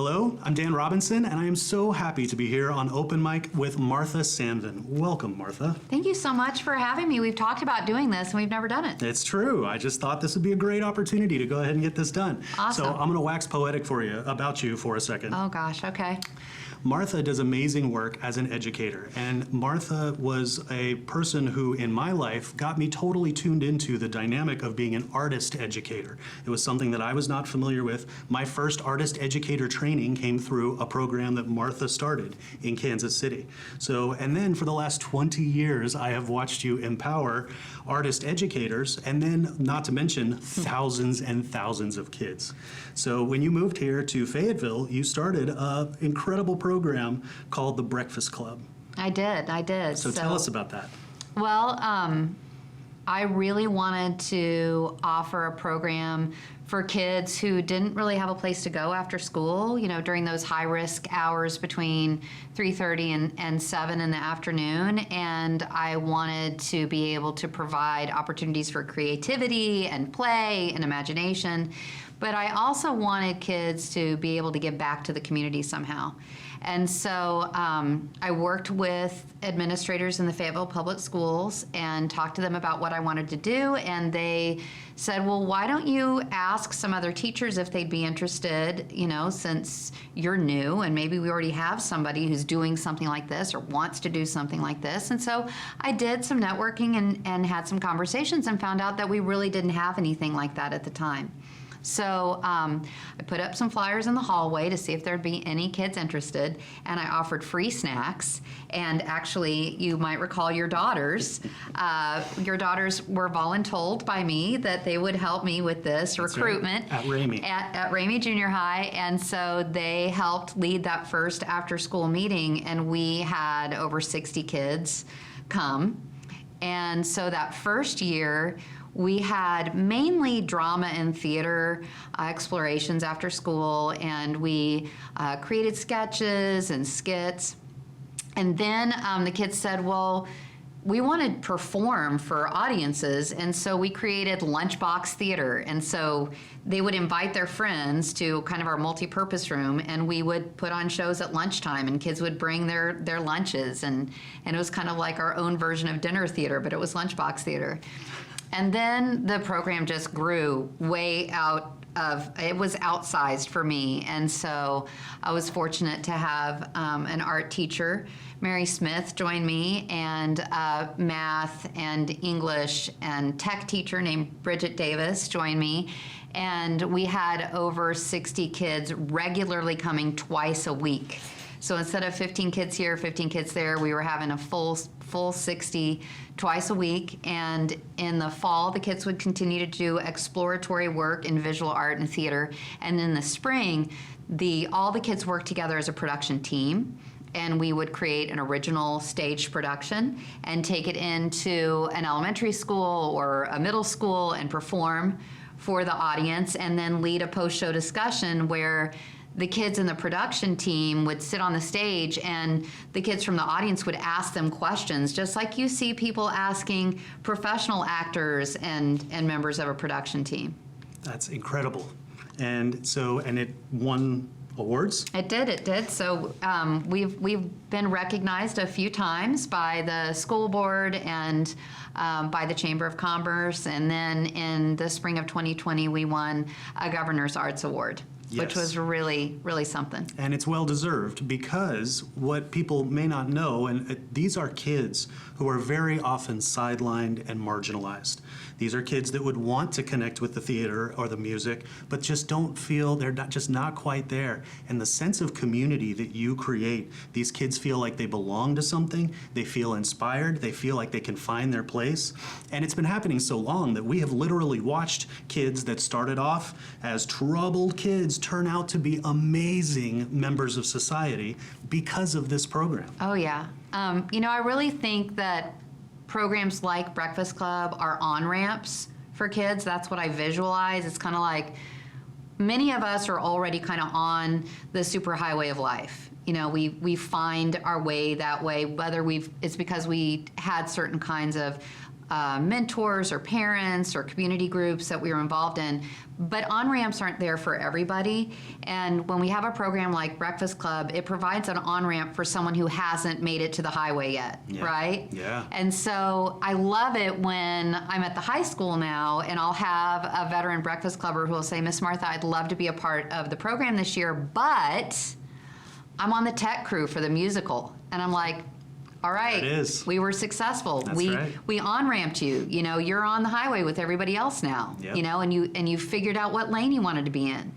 Hello, I'm Dan Robinson, and I am so happy to be here on Open Mic with Martha Sandven. Welcome, Martha. Thank you so much for having me. We've talked about doing this, and we've never done it. It's true. I just thought this would be a great opportunity to go ahead and get this done. Awesome. So I'm going to wax poetic about you for a second. Oh, gosh, okay. Martha does amazing work as an educator, and Martha was a person who, in my life, got me totally tuned into the dynamic of being an artist educator. It was something that I was not familiar with. My first artist educator training came through a program that Martha started in Kansas City. And then for the last 20 years, I have watched you empower artist educators, and then, not to mention, thousands and thousands of kids. So when you moved here to Fayetteville, you started an incredible program called the Breakfast Club. I did. So tell us about that. Well, I really wanted to offer a program for kids who didn't really have a place to go after school, during those high-risk hours between 3:30 and 7 in the afternoon. And I wanted to be able to provide opportunities for creativity and play and imagination. But I also wanted kids to be able to give back to the community somehow. And so I worked with administrators in the Fayetteville Public Schools and talked to them about what I wanted to do. And they said, well, why don't you ask some other teachers if they'd be interested, since you're new and maybe we already have somebody who's doing something like this or wants to do something like this. And so I did some networking and had some conversations and found out that we really didn't have anything like that at the time. So I put up some flyers in the hallway to see if there'd be any kids interested, and I offered free snacks. And actually, you might recall your daughters. Your daughters were voluntold by me that they would help me with this recruitment. Right. At Ramey. At Ramey Junior High, and so they helped lead that first after-school meeting, and we had over 60 kids come. And so that first year, we had mainly drama and theater explorations after school, and we created sketches and skits. And then the kids said, well, we want to perform for audiences, and so we created lunchbox theater. And so they would invite their friends to kind of our multi-purpose room, and we would put on shows at lunchtime, and kids would bring their lunches, and it was kind of like our own version of dinner theater, but it was lunchbox theater. And then the program just grew way out of, it was outsized for me. And so I was fortunate to have an art teacher, Mary Smith, join me, and math and English and tech teacher named Bridget Davis join me. And we had over 60 kids regularly coming twice a week. So instead of 15 kids here, 15 kids there, we were having a full 60 twice a week. And in the fall, the kids would continue to do exploratory work in visual art and theater. And in the spring, all the kids worked together as a production team. And we would create an original staged production and take it into an elementary school or a middle school and perform for the audience, and then lead a post-show discussion where the kids in the production team would sit on the stage and the kids from the audience would ask them questions, just like you see people asking professional actors and members of a production team. That's incredible. And it won awards? It did. So we've been recognized a few times by the school board and by the Chamber of Commerce, and then in the spring of 2020 we won a Governor's Arts Award. Yes. Which was really, really something. And it's well-deserved, because what people may not know, and these are kids who are very often sidelined and marginalized. These are kids that would want to connect with the theater or the music, but just don't feel, they're not quite there. And the sense of community that you create, these kids feel like they belong to something, they feel inspired, they feel like they can find their place. And it's been happening so long that we have literally watched kids that started off as troubled kids turn out to be amazing members of society because of this program. Oh, yeah. I really think that programs like Breakfast Club are on-ramps for kids. That's what I visualize. It's kind of like many of us are already kind of on the superhighway of life. We find our way that way, whether it's because we had certain kinds of mentors or parents or community groups that we were involved in. But on-ramps aren't there for everybody. And when we have a program like Breakfast Club, it provides an on-ramp for someone who hasn't made it to the highway yet, right? Yeah. And so I love it when I'm at the high school now and I'll have a veteran Breakfast Clubber who will say, Miss Martha, I'd love to be a part of the program this year, but I'm on the tech crew for the musical. And I'm like, all right, There it is. we were successful. That's we right. we on-ramped you. You know, you're on the highway with everybody else now. Yep. You know, and you figured out what lane you wanted to be in.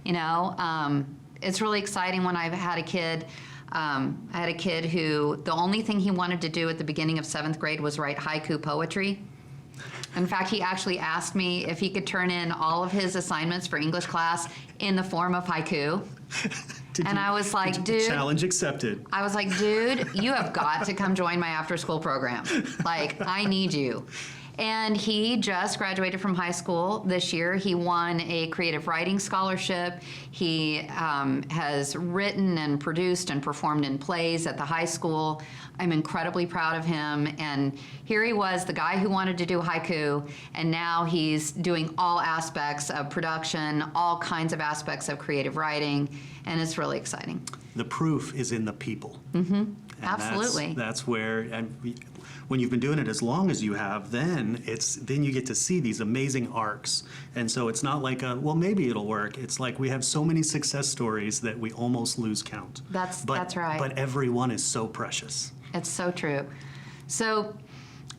You know, it's really exciting when I've had a kid. I had a kid who the only thing he wanted to do at the beginning of 7th grade was write haiku poetry. In fact, he actually asked me if he could turn in all of his assignments for English class in the form of haiku. I was like, dude. Challenge accepted. I was like, dude, you have got to come join my after school program. Like, I need you. And he just graduated from high school this year. He won a creative writing scholarship. He has written and produced and performed in plays at the high school. I'm incredibly proud of him. And here he was, the guy who wanted to do haiku, and now he's doing all aspects of production, all kinds of aspects of creative writing, and it's really exciting. The proof is in the people. Mm-hmm. Absolutely. That's where, when you've been doing it as long as you have, then you get to see these amazing arcs. And so it's not like well, maybe it'll work. It's like we have so many success stories that we almost lose count. That's right. But every one is so precious. It's so true. So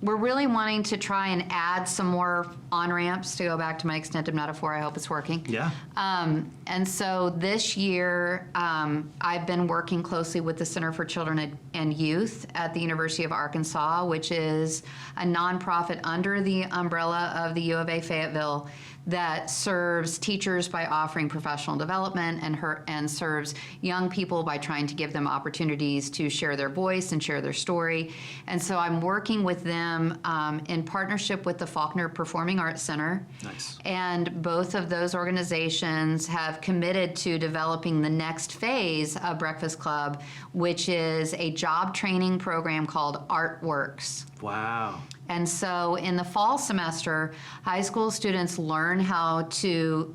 we're really wanting to try and add some more on-ramps, to go back to my extended metaphor. I hope it's working. Yeah. And so this year, I've been working closely with the Center for Children and Youth at the University of Arkansas, which is a nonprofit under the umbrella of the U of A Fayetteville that serves teachers by offering professional development and serves young people by trying to give them opportunities to share their voice and share their story. And so I'm working with them in partnership with the Faulkner Performing Arts Center. Nice. And both of those organizations have committed to developing the next phase of Breakfast Club, which is a job training program called Artworks. Wow. And so in the fall semester, high school students learn how to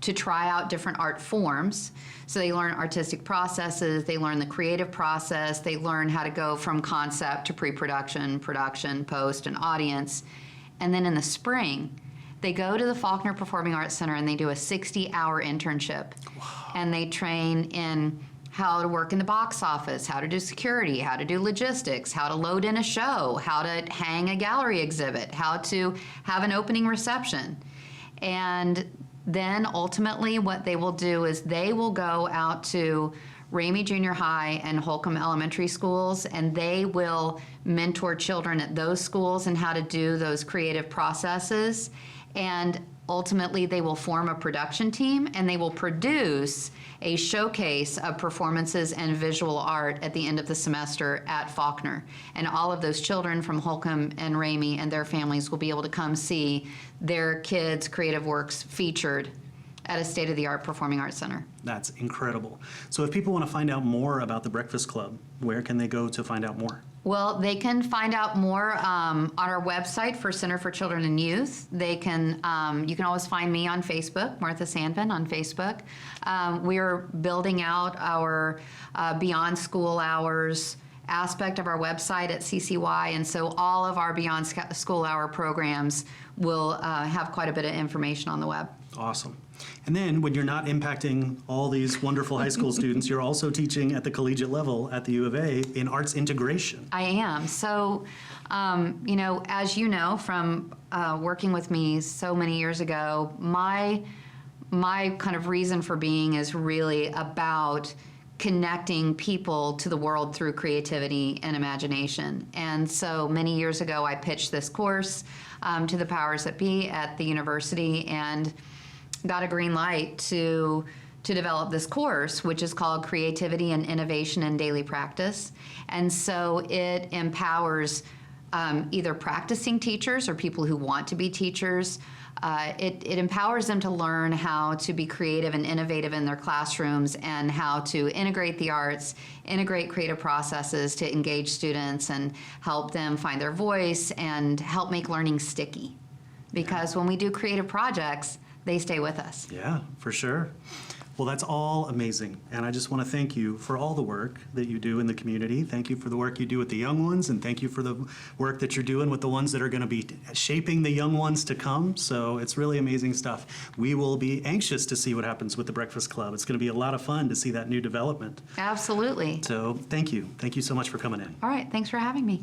try out different art forms. So they learn artistic processes, they learn the creative process, they learn how to go from concept to pre-production, production, post, and audience. And then in the spring, they go to the Faulkner Performing Arts Center and they do a 60-hour internship. Wow. And they train in how to work in the box office, how to do security, how to do logistics, how to load in a show, how to hang a gallery exhibit, how to have an opening reception. And then ultimately what they will do is they will go out to Ramey Junior High and Holcomb Elementary Schools, and they will mentor children at those schools and how to do those creative processes. And ultimately, they will form a production team and they will produce a showcase of performances and visual art at the end of the semester at Faulkner. And all of those children from Holcomb and Ramey and their families will be able to come see their kids' creative works featured at a state-of-the-art performing arts center. That's incredible. So if people want to find out more about the Breakfast Club, where can they go to find out more? Well, they can find out more on our website for Center for Children and Youth. They can, you can always find me on Facebook, Martha Sandven on Facebook. We're building out our Beyond School Hours aspect of our website at CCY, and so all of our Beyond School Hour programs will have quite a bit of information on the web. Awesome. And then when you're not impacting all these wonderful high school students, you're also teaching at the collegiate level at the U of A in arts integration. I am. So, you know, as you know from working with me so many years ago, my kind of reason for being is really about connecting people to the world through creativity and imagination. And so many years ago, I pitched this course to the powers that be at the university and got a green light to develop this course, which is called Creativity and Innovation in Daily Practice. And so it empowers either practicing teachers or people who want to be teachers it empowers them to learn how to be creative and innovative in their classrooms and how to integrate the arts, integrate creative processes to engage students and help them find their voice and help make learning sticky. Because when we do creative projects, they stay with us. Yeah, for sure. Well, that's all amazing. And I just want to thank you for all the work that you do in the community. Thank you for the work you do with the young ones, and thank you for the work that you're doing with the ones that are going to be shaping the young ones to come. So it's really amazing stuff. We will be anxious to see what happens with the Breakfast Club. It's going to be a lot of fun to see that new development. Absolutely. So thank you. Thank you so much for coming in. All right, thanks for having me.